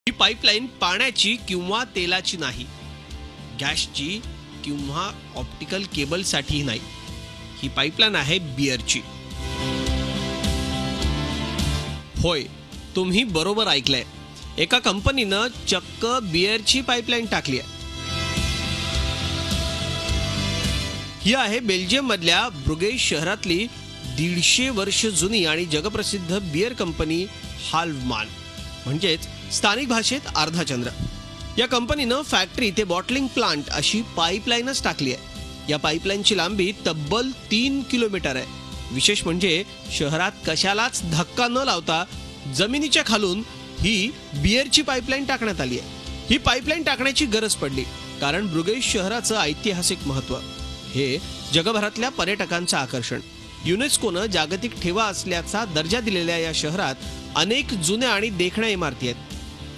ही pipeline पाण्याची किंवा तेलाची नाही, गॅसची किंवा ऑप्टिकल केबलसाठी नाही. ही पाईपलाईन आहे बिअरची. होय, तुम्ही बरोबर ऐकलंय. एका कंपनीनं चक्क बिअरची पाईपलाईन टाकली आहे. ही आहे बेल्जियम मधल्या ब्रुगेश शहरातली 150 वर्ष जुनी आणि जगप्रसिद्ध बिअर कंपनी हाल्वमान, म्हणजेच स्थानिक भाषेत अर्धाचंद्र. या कंपनीनं फॅक्टरी ते बॉटलिंग प्लांट अशी पाईपलाईनच टाकली आहे. या पाईपलाईनची लांबी तब्बल 3 किलोमीटर आहे. विशेष म्हणजे शहरात कशालाच धक्का न लावता जमिनीच्या खालून ही बिअरची पाईपलाईन टाकण्यात आली आहे. ही पाईपलाईन टाकण्याची गरज पडली कारण ब्रुगेश शहराचं ऐतिहासिक महत्त्व, हे जगभरातल्या पर्यटकांचं आकर्षण. युनेस्कोनं जागतिक ठेवा असल्याचा दर्जा दिलेल्या या शहरात अनेक जुन्या आणि देखण्या इमारती आहेत.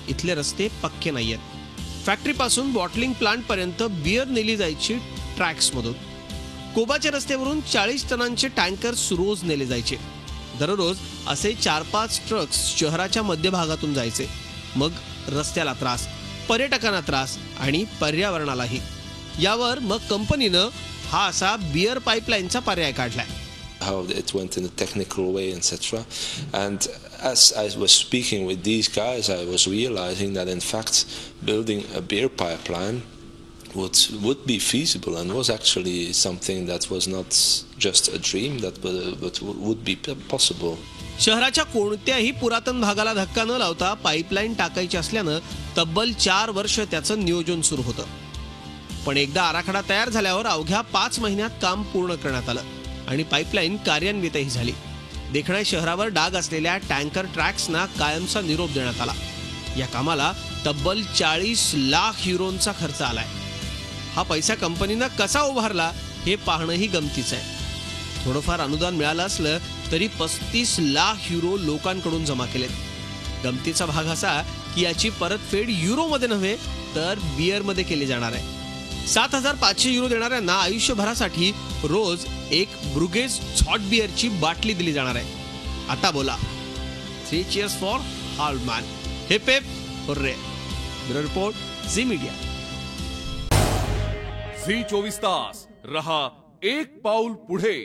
इथले रस्ते पक्के नाही आहेत. फॅक्टरीपासून बॉटलिंग प्लांटपर्यंत बिअर नेली जायची ट्रॅक्समधून. कोबाच्या रस्त्यावरून 40 टनांचे टँकर्स रोज नेले जायचे. दररोज असे 4-5 ट्रक्स शहराच्या मध्यभागातून जायचे. मग रस्त्याला त्रास, पर्यटकांना त्रास आणि पर्यावरणालाही. यावर मग कंपनीनं हा असा बिअर पाईपलाईनचा पर्याय काढलाय. How it went in a technical way, etc. And as I was speaking with these guys, I was realizing that in fact building a beer pipeline would be feasible and was actually something that was not just a dream, that but would be possible. शहराच्या कोणत्याही पुरातन भागाला धक्का न लावता pipeline टाकायची असल्यानं तब्बल 4 वर्ष त्याचं नियोजन सुरू होतं. पण एकदा आराखडा तयार झाल्यावर अवघ्या 5 महिन्यात काम पूर्ण करण्यात आलं आणि पाईपलाईन कार्यान्वितही झाली. देखण्या शहरावर डाग असलेल्या टँकर ट्रॅक्सना कायमचा निरोप देण्यात आला. या कामाला तब्बल 40 लाख युरोंचा खर्च आलाय. हा पैसा कंपनीनं कसा उभारला हे पाहणंही गमतीचं आहे. थोडंफार अनुदान मिळालं असलं तरी 35 लाख युरो लोकांकडून जमा केलेत. गमतीचा भाग असा की याची परतफेड युरोमध्ये नव्हे तर बिअरमध्ये केली जाणार आहे. 7,500 युरो देणाऱ्यांना आयुष्यभरासाठी रोज एक ब्रुगेस हॉट बिअरची बाटली दिली जाणार आहे. आता बोला, 3 cheers फॉर हाल्वमान. Hip hip hooray. Bureau report, Zee media. Zee 24 तास रहा एक पाऊल पुढे.